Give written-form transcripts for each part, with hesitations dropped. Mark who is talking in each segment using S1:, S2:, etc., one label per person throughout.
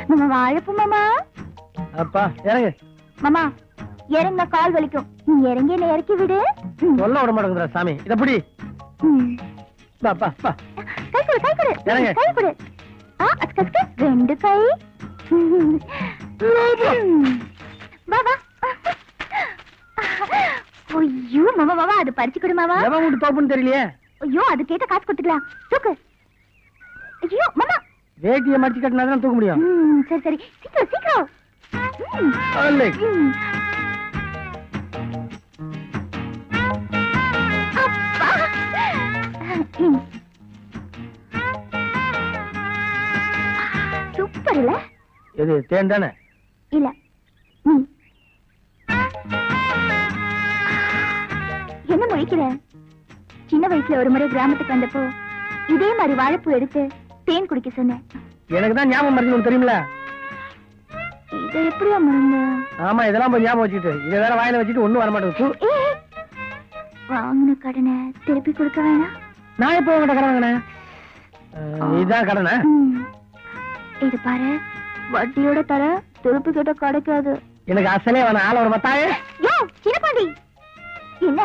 S1: மாமா வாழைப்பூ மாமா.
S2: அப்பா இறங்கு.
S1: மாமா இறங்க கால் வலிக்கும். நீ இறங்கி என்ன இறக்கி விடு.
S2: சொல்ல விட மாட்டேங்குதுடா சாமி. இத புடி. பா பா பா.
S1: கை கொடு கை கொடு.
S2: இறங்கு.
S1: கை கொடு. அஸ்கஸ்க ரெண்டு கை. வா வா. ஐயோ மாமா மாமா அது பறிச்சு கொடு மாமா.
S2: எவன் வீட்டு தோப்புன்னு தெரியலையே.
S1: ஐயோ அது கேட்ட காசு கொடுத்துக்கலாம். தூக்கு. ஐயோ மாமா
S2: வேட்டியை மடிச்சு கட்டினாதான் தூக்க முடியும்.
S1: சரி சரி சீக்கிரம் சீக்கிரம். சூப்பர் இல்ல?
S2: இது தேன் தானே?
S1: இல்ல என்ன முழிக்கிற? சின்ன வயசுல ஒரு முறை கிராமத்துக்கு வந்தப்போ இதே மாதிரி வாழைப்பூ எடுத்து தேன் குடிக்க சொன்னேன்.
S2: எனக்கு தான் ஞாபகம் மறந்து தெரியுமில.
S1: இதை எப்படியா மறந்த?
S2: ஆமா இதெல்லாம் போய் ஞாபகம் வச்சுட்டு இதை வேற வாயில வச்சுட்டு ஒண்ணும் வர மாட்டேங்குது.
S1: வாங்கின கடனை திருப்பி கொடுக்க வேணாம்.
S2: நான் எப்போ உங்ககிட்ட கடன் வாங்கினேன்? இதான் கடனா?
S1: இது பாரு வட்டியோட தர திருப்பி கேட்ட கிடைக்காது.
S2: எனக்கு அசலே வேணாம். ஆள ஒரு மத்தாயே.
S1: யோ சின்னபாண்டி என்ன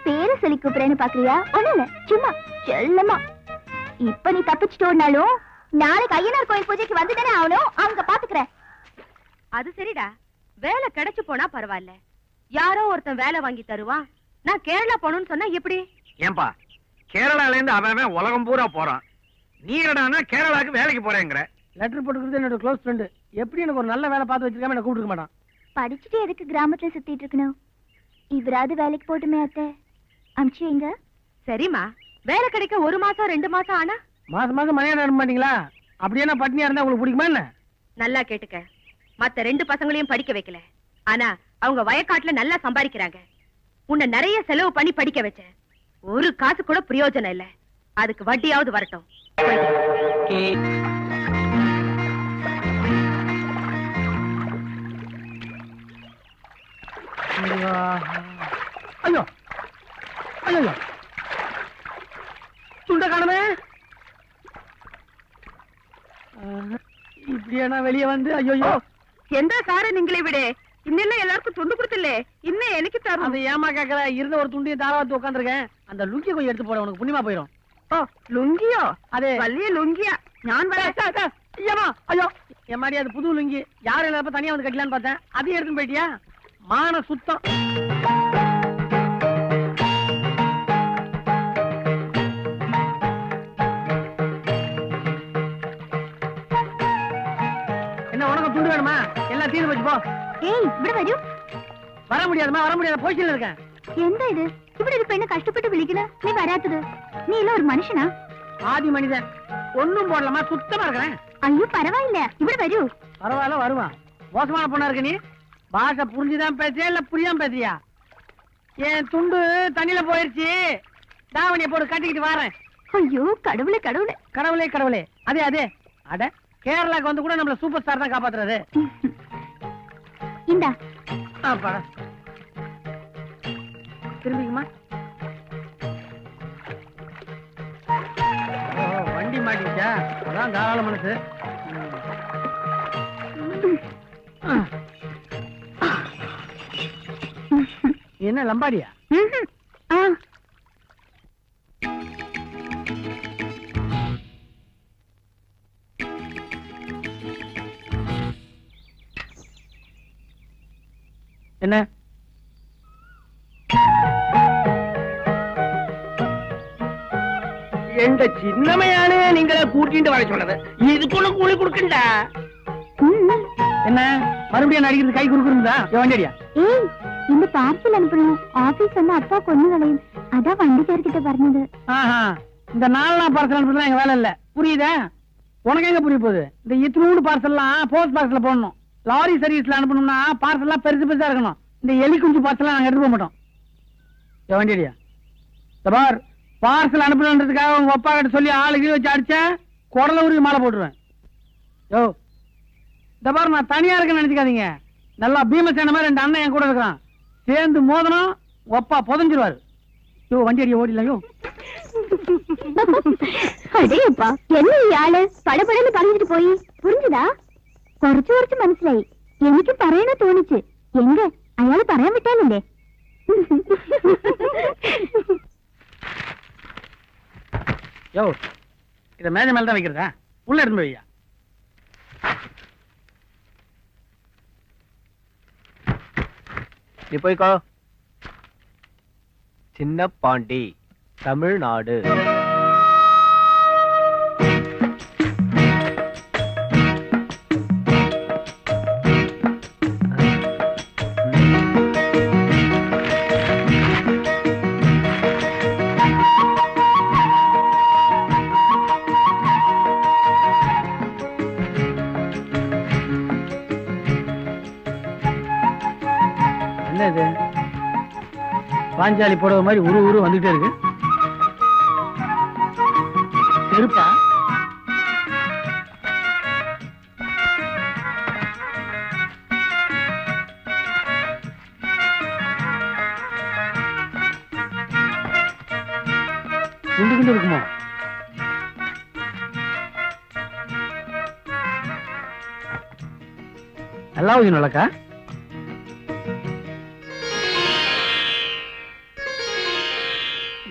S1: பேரு சொல்லி கூப்பிடுறேன்னு பாக்குறியா? ஒண்ணு இல்ல சும்மா செல்லமா. இப்ப நீ தப்பிச்சுட்டோம்னாலும் நாளைக்கு ஐயனார் கோயில் பூஜைக்கு வந்துதானே ஆகணும். அவங்க பாத்துக்கிறேன்.
S3: அது சரிடா, வேலை கிடைச்சு போனா பரவாயில்ல. யாரோ ஒருத்தன் வேலை வாங்கி தருவான். நான் கேரளா போகணும்னு சொன்னா எப்படி?
S4: ஏன்பா கேரளால இருந்து அவன் உலகம் பூரா போறான். நீ என்னடானா கேரளாக்கு வேலைக்கு போறேங்கிற?
S2: லெட்டர் போட்டுக்கிறது என்னோட க்ளோஸ் ஃப்ரெண்டு. எப்படி எனக்கு ஒரு நல்ல வேலை பார்த்து வச்சிருக்காம என்ன கூப்பிட்டுக்க மாட்டான்.
S1: படிச்சுட்டு எதுக்கு கிராமத்துல சுத்திட்டு இருக்கணும்? இவராது வேலைக்கு போட்டுமே அத்தை. அமிச்சு எங்க?
S3: சரிம்மா, வேலை கிடைக்க 1 மாசம் 2 மாசம் ஆனா
S2: மாசம் மாசம் மணியா அனுப்ப மாட்டீங்களா? அப்படியே நான் பட்னியா இருந்தா உங்களுக்கு பிடிக்குமா என்ன?
S3: நல்லா கேட்டுக்க. மத்த 2 பசங்களையும் படிக்க வைக்கல. ஆனா அவங்க வயக்காட்டுல நல்லா சம்பாதிக்கிறாங்க. உன்னை நிறைய செலவு பண்ணி படிக்க வச்ச. ஒரு காசு கூட பிரயோஜனம் இல்ல. அதுக்கு வட்டியாவது வரட்டும்.
S2: ஐயோ ஐயோ துண்ட காணமே. இப்படியா வெளியே வந்து ஐயோ
S3: எந்த சார நீங்களே விடு. இன்னெல்லாம் எல்லாருக்கும் துண்டு கொடுத்துல இன்னும் எனக்கு தரும்.
S2: அந்த ஏமா கேட்கற இருந்த ஒரு துண்டியை தாராவத்து உட்காந்துருக்கேன். அந்த லுங்கிய கொஞ்சம் எடுத்து போட உனக்கு புண்ணியமா போயிடும்.
S3: ஓ லுங்கியோ?
S2: அதே
S3: வள்ளிய லுங்கியா? நான்
S2: ஐயமா ஐயோ எம்மாடி அது புது லுங்கி. யாரும் இல்லாத தனியா வந்து கட்டலான்னு பார்த்தேன். அதையும் எடுத்துன்னு போயிட்டியா? மான சுத்தம். என்ன உனக்கு துண்டு வேணுமா? எல்லாம் தீர்ந்து போச்சு போ.
S1: ஏய் இப்படி வரும்.
S2: வர முடியாதுமா வர முடியாத பொசிஷன்ல இருக்கேன்.
S1: எந்த இது இப்படி இருப்ப? என்ன கஷ்டப்பட்டு விழிக்கல நீ வராதது? நீ இல்ல ஒரு மனுஷனா?
S2: ஆதி மனிதன். ஒண்ணும் போடலாமா சுத்தமா இருக்கிறேன்.
S1: ஐயோ பரவாயில்ல இப்படி வரும்.
S2: பரவாயில்ல வருவான். மோசமான பொண்ணா இருக்க நீ. பாஷை புரிஞ்சுதான் பேசியா இல்ல புரியாம பேசியா? என் துண்டு தண்ணியில போயிருச்சு. தாவணியை போட்டு கட்டிக்கிட்டு வரேன்.
S1: ஐயோ கடவுளே கடவுளே
S2: கடவுளே கடவுளே. அதே அதே அட கேரளாக்கு வந்து கூட நம்மள சூப்பர் ஸ்டார் தான் காப்பாத்துறது.
S1: இந்தா
S2: திரும்பிக்குமா? வண்டி மாட்டிச்சா? அதான் தாராள மனசு. என்ன லம்பாடியா? என்ன
S4: எந்த சின்னமையானே நீங்களே கூட்டிட்டு வர சொன்னது. இதுக்குள்ள கூலி கொடுக்கண்டா.
S2: என்ன மறுபடியும் நடிக்கிறது கை குறுக்குறா? வண்டியா?
S1: ஏய் இந்த பார்சல் அனுப்பணும். ஆபீஸ் வந்து அப்பா கொண்டு வளையும். அதான் வண்டி பேர்கிட்ட പറഞ്ഞது.
S2: இந்த 4 நாள் பார்சல் அனுப்புறதுலாம் எங்க வேலை இல்ல. புரியுதா? உனக்கு எங்க புரிய போகுது? இந்த இத்தனூண்டு பார்சல்லாம் போஸ்ட் பாக்ஸ்ல போடணும். லாரி சர்வீஸ்ல அனுப்பணும்னா பார்சல்லாம் பெருசு பெருசா இருக்கணும். இந்த எலி குஞ்சு பார்சல்லாம் நாங்க எடுத்து போக மாட்டோம். வண்டியா? பார் பார்சல் அனுப்பணுன்றதுக்காக உங்க அப்பா கிட்ட சொல்லி ஆளுக்கு வச்சு அடிச்சா குடல உருவி மாலை போட்டுருவேன். யோ இந்த பாரு நான் தனியா இருக்கேன்னு நினைச்சுக்காதீங்க. நல்லா பீமசேன மாதிரி 2 அண்ணன் என் கூட இருக்கிறான். சேர்ந்து மோதனம் ஒப்பா புதஞ்சிருவாரு. யோ வண்டி அடிய ஓடிலையோ.
S1: அடேப்பா என்ன ஆளு படபடன்னு பறந்துட்டு போய் புரிஞ்சுதா? കുറച്ച് മനസ്സിലായി. എനിക്ക് പറയണ തോന്നിച്ച്. എങ്ക അയാള് പറയാൻ വിട്ടാലല്ലേ?
S2: யோ, இத மேஜை மேல தான் வைக்கிறதா? உள்ள எடுத்து வையா.
S5: நீ போய்க்கோ. சின்ன பாண்டி, தமிழ்நாடு.
S2: என்னது பாஞ்சாலி போடுற மாதிரி உரு வந்துட்டே இருக்கு. செருப்பா? குண்டு இருக்குமோ? நல்லா ஊதினக்கா.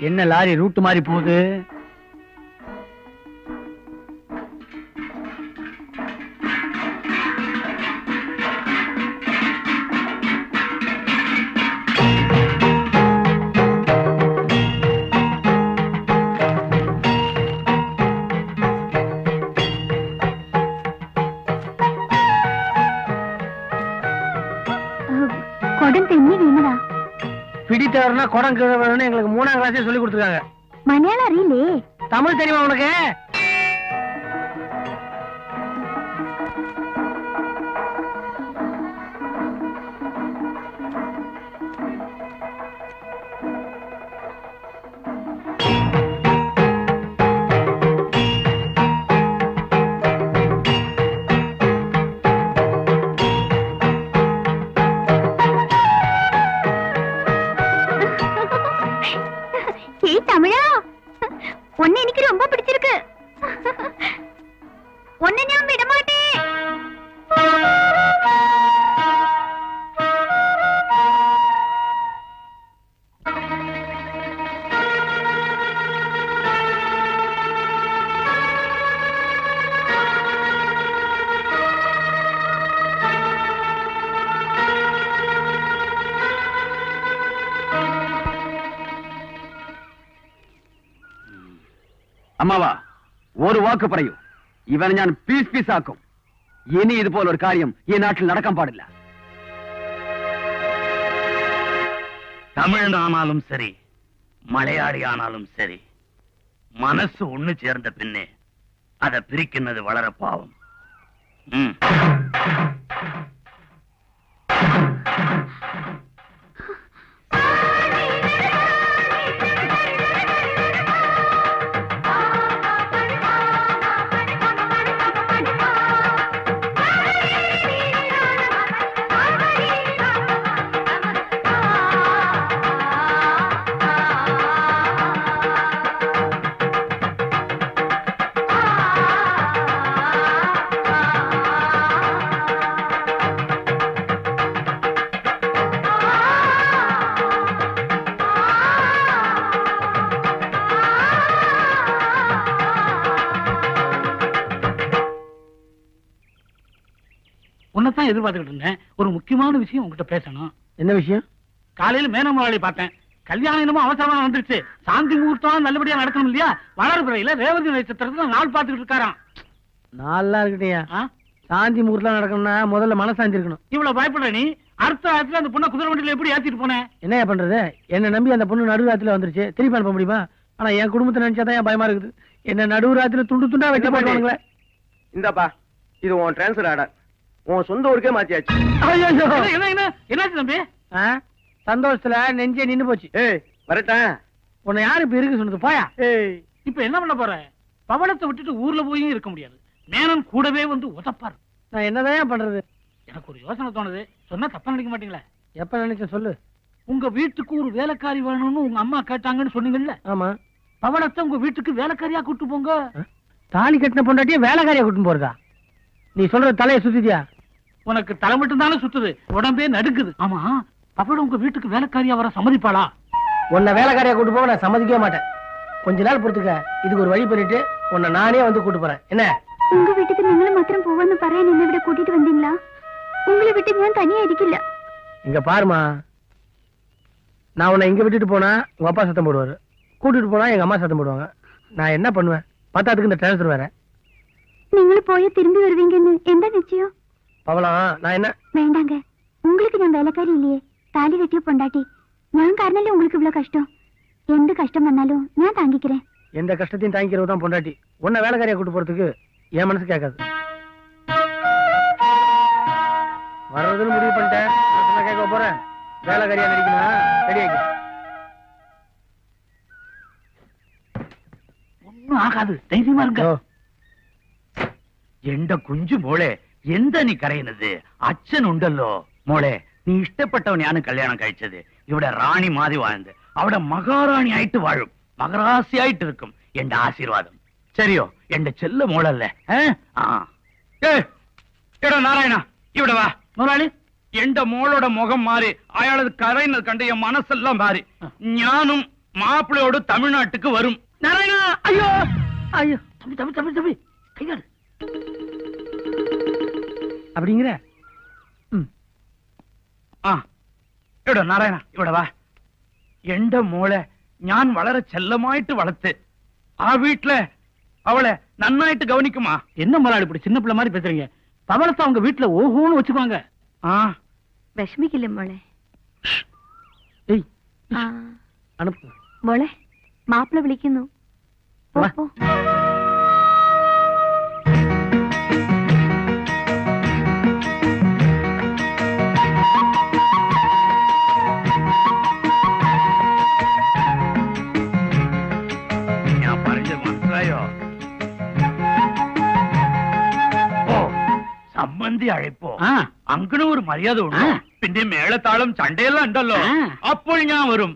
S2: என்ன லாரி ரூட் மாதிரி போகுது?
S1: கொடம் தென்னி வீணடா.
S2: பிடித்தவர்னா குடம் கீழே வேணும்னு எங்களுக்கு 3ஆம் கிளாஸே சொல்லி கொடுத்துருக்காங்க.
S1: மலையாளம் அறியிலே?
S2: தமிழ் தெரியுமா உனக்கு?
S1: தமிழா, உன்னை எனக்கு ரொம்ப பிடிச்சிருக்கு. உன்னை நான் விட மாட்டேன்.
S5: അമ്മാവാ, ഒരു വാക്ക് പറയൂ. ഇവനെ ഞാൻ പീസ് ആക്കും. ഇനി ഇതുപോലൊരു കാര്യം ഈ നാട്ടിൽ നടക്കാൻ പാടില്ല.
S6: தமிழனானாலும் சரி, மலையாளி ஆனாலும் சரி, மனசு ஒண்ணு சேர்ந்த பின்னே அதை பிரிக்கிறது வளர பாவம்.
S2: உன்னைத்தான் எதிர்பார்த்துக்கிட்டு இருந்தேன். ஒரு முக்கியமான விஷயம் உங்ககிட்ட பேசணும்.
S5: என்ன விஷயம்?
S2: காலையில மேனமாளி பார்த்தேன். கல்யாணம் என்னமோ அவசரமா வந்துருச்சு. சாந்தி முகூர்த்தம் நல்லபடியா நடக்கணும் இல்லையா? வளர்பிறையில ரேவதி நட்சத்திரத்துல நாள் பார்த்துக்கிட்டு இருக்காராம்.
S5: நல்லா இருக்கட்டியா? சாந்தி முகூர்த்தம் நடக்கணும்னா முதல்ல மனசாந்தி இருக்கணும்.
S2: இவ்வளவு பயப்படுற நீ அடுத்த ராத்திரில அந்த பொண்ணை குதிரை வண்டியில எப்படி ஏத்திட்டு போனேன்?
S5: என்ன பண்றது? என்ன நம்பி அந்த பொண்ணு நடு ராத்திரில வந்துருச்சு. திருப்பி அனுப்ப முடியுமா? ஆனா என் குடும்பத்தை நினைச்சாதான் என் பயமா இருக்குது. என்ன நடு ராத்திரில துண்டு துண்டா வெட்ட போடுவாங்களே.
S7: இந்தாப்பா, இது உன் டிரான்ஸ்ஃபர் ஆர்டர். உன் சொந்த ஊருக்கே மாத்தியாச்சு.
S2: என்னாச்சு தம்பி?
S5: சந்தோஷத்துல நெஞ்சே நின்னு போச்சு.
S7: ஏய் வரட்டேன்.
S5: உன்னை யாரு இப்ப இருக்கு சொன்னது? போயா.
S2: இப்ப என்ன பண்ண போற? பவளத்தை விட்டுட்டு ஊர்ல போயும் இருக்க முடியாது. மேனன் கூடவே வந்து உதப்பாரு.
S5: நான் என்னதான் பண்றது?
S2: எனக்கு ஒரு யோசனை தோணுது. சொன்னா தப்பா நினைக்க மாட்டீங்களா?
S5: எப்ப நினைச்ச சொல்லு.
S2: உங்க வீட்டுக்கு ஒரு வேலைக்காரி வேணும்னு உங்க அம்மா கேட்டாங்கன்னு சொன்னீங்கல்ல?
S5: ஆமா.
S2: பவளத்தை உங்க வீட்டுக்கு வேலைக்காரியா கூட்டு போங்க.
S5: தாலி கட்டின பொண்டாட்டியே வேலைக்காரியா கூட்டு போறதா? நீ சொல்ற தலையை சுத்திட்டியா?
S2: உனக்கு தலை மட்டும் தானே சுத்துது, உடம்பே நடுக்குது. ஆமா, அவள உங்க வீட்டுக்கு வேலைக்காரியா வர சம்மதிப்பாளா?
S5: உன்னை வேலைக்காரியா கூட்டு போக நான் சம்மதிக்கவே மாட்டேன். கொஞ்ச நாள் பொறுத்துக்க, இதுக்கு ஒரு வழி பண்ணிட்டு உன்னை நானே வந்து கூட்டு போறேன். என்ன?
S1: உங்க வீட்டுக்கு நீங்களும் மாத்திரம் போவான்னு പറയാൻ എന്നെ ഇവിടെ കൂട്ടിട്ട് വന്നില്ല. உங்களை விட்டு நான் தனியா இருக்கல.
S5: இங்க பாருமா, நான் உன்னை இங்க விட்டுட்டு போனா உங்க அப்பா சத்தம் போடுவாரு, கூட்டிட்டு போனா எங்க அம்மா சத்தம் போடுவாங்க. நான் என்ன பண்ணுவேன்? பத்தாத்துக்கு இந்த டிரான்ஸ்ஃபர் வேற.
S1: നിങ്ങൾ പോയി திரும்பி வருவீங்கன்னு എന്താ நிச்சயம்?
S5: பவளம், நான் என்ன?
S1: വേണ്ടാங்க, உங்களுக்கு ഞാൻ വേലക്കാരി இல்லையே, താലി കെട്ടിയ പൊണ്ടാട്ടി. ഞാൻ കാരണല്ലേ உங்களுக்கு இவ்வளவு கஷ்டம். எந்த கஷ்டம் வந்தாலும் நான் தாங்கிக்கிறேன்.
S5: எந்த கஷ்டத்தையும் தாங்கிக்கிறது தான் பொண்டாட்டி. உன்னை வேலைக்காரியா கூட்டு போறதுக்கு என் மனசு கேட்காது. வர்றதுன்னு முடிவு பண்ணிட்டேன். நான் கேட்க போறேன். வேலைக்காரியா நடிக்கணும், ரெடியாக்கி.
S6: ஒண்ணும் ஆகாது, தைரியமா இருங்க. എന്റെ കുഞ്ചു മോളെ, എന്താ നീ കരയുന്നത്? അച്ഛനുണ്ടല്ലോ മോളെ. നീ ഇഷ്ടപ്പെട്ടവനെയാണ് കല്യാണം കഴിച്ചത്. ഇവിടെ റാണി മാതി വാഴുന്നത്. അവിടെ മഹാറാണി ആയിട്ട് വാഴും, മകരാസിയായിട്ട് ഇരിക്കും. എന്റെ ആശീർവാദം ശരിയോ? എന്റെ ചെല്ല മോളല്ലേ? എടാ നാരായണ, ഇവിടെ വാ. മുതലാളി, എന്റെ മോളുടെ മുഖം മാറി, അയാളത് കരയുന്നത് കണ്ട് എൻ മനസ്സെല്ലാം മാറി. ഞാനും മാപ്പിളയോട് തമിഴ്നാട്ടിക്ക് വരും.
S2: நாராயணா, ஐயோ ஐயோ, தம்பி தம்பி தம்பி தம்பி, கையாடு.
S5: அப்படிங்கிற?
S6: എടാ നാരായണ, ഇവിടെ വാ. എന്റെ മോളെ ഞാൻ വളരെ ചെല്ലമായിട്ട് വളർത്ത്. ആ വീട്ടിലെ അവളെ നന്നായിട്ട് ഗവനിക്കുമാ.
S2: என்ன முதலாளி இப்படி சின்ன பிள்ளை மாதிரி பேசுறீங்க? பவளத்தை அவங்க வீட்டுல ஓஹோன்னு வச்சுக்குவாங்க.
S3: വിഷമിക്കില്ല മോളെ.
S5: ஏய், அனுப்பு.
S3: മോളെ, മാപ്പിള വിളിക്കുന്നു.
S5: വാ.
S3: പോ.
S6: ഞാൻ പറഞ്ഞത് മനസ്സിലായോ? ഓ, സമ്മന്തി അழைപ്പോ അങ്ങനെ ഒരു മര്യാദ ഉണ്ടോ? പിന്നെ മേളത്താളം ചണ്ടയെല്ലാം ഉണ്ടല്ലോ. അപ്പോൾ ഞാൻ വരും.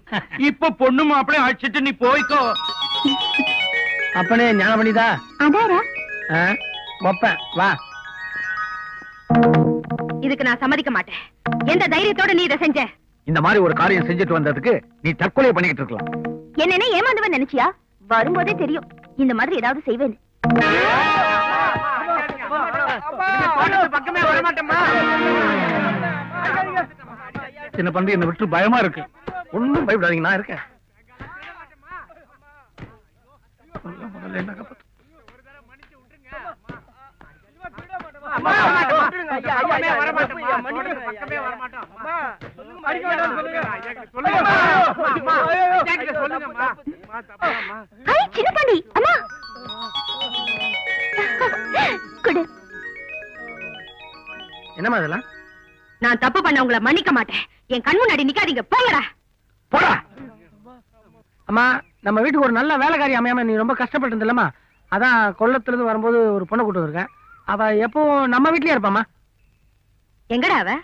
S6: ഇപ്പൊ പൊണ്ണും മാപ്പിളെ അഴിച്ചിട്ട് നീ പോയിക്കോ.
S5: அப்பனே ஞானம் பண்ணிதா?
S1: அதாரா?
S5: ஒப்பேன், வா.
S3: இதுக்கு நான் சம்மதிக்க மாட்டேன். எந்த தைரியத்தோட நீ இதை செஞ்ச?
S4: இந்த மாதிரி ஒரு காரியம் செஞ்சுட்டு வந்ததுக்கு நீ தற்கொலை பண்ணிக்கிட்டு இருக்கலாம்.
S1: என்னென்ன ஏமாந்தவன் நினைச்சியா? வரும்போதே தெரியும் இந்த மாதிரி ஏதாவது செய்வேன்.
S4: பக்கமே வரமாட்டேம்மா.
S2: என்ன பண்றது? என்ன விட்டு பயமா இருக்கு.
S5: ஒன்னும் பயப்படாதீங்க, நான் இருக்கேன்.
S1: சின்னப்பாண்டி, அம்மா குடு.
S5: என்னமா இதெல்லாம்?
S3: நான் தப்பு பண்ண உங்களை மன்னிக்க மாட்டேன். என் கண் முன்னாடி நிக்காதீங்க, போங்கடா.
S5: போடா. அம்மா, நம்ம வீட்டுக்கு ஒரு நல்ல வேலைக்காரி அமையாம நீ ரொம்ப கஷ்டப்பட்டு இருந்தல்லம்மா, அதான் கொல்லத்துல இருந்து வரும்போது ஒரு பொண்ணை கூட்டு வந்திருக்கேன். அவ எப்போ நம்ம வீட்லயே இருப்பாமா.
S3: எங்கடா அவ?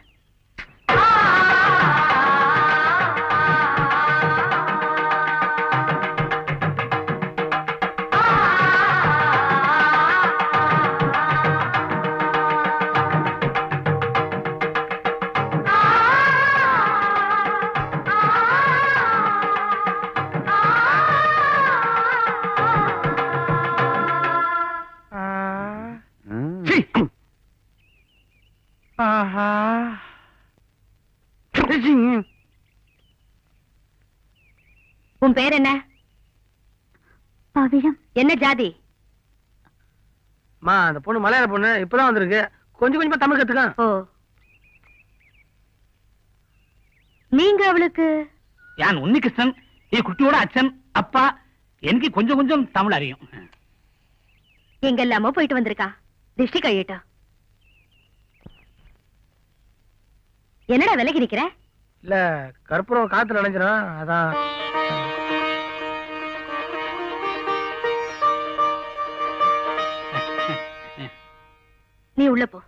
S3: உன் பேர் என்ன?
S1: பவிழம்.
S3: என்ன ஜாதி?
S5: அம்மா, அந்த பொண்ணு மலையாள பொண்ணு, இப்பதான் வந்திருக்கு. கொஞ்சம் கொஞ்சமா தமிழ் கத்துக்க.
S3: ஓ, நீங்க அவளுக்கு?
S2: யான் உன்னிகிருஷ்ணன், ഈ കുട്ടിയോட അച്ഛൻ, அப்பா. എനിക്ക് கொஞ்சம் கொஞ்சம் தமிழ் அறியும்.
S3: எங்கெல்லாமோ போயிட்டு வந்திருக்கா. திருஷ்டி கழியட்டும். என்னடா விலகி நிக்கிற?
S5: இல்ல, கற்பூரம் காத்துல நினைஞ்சிடும், அதான்.
S3: நீ உள்ள போ.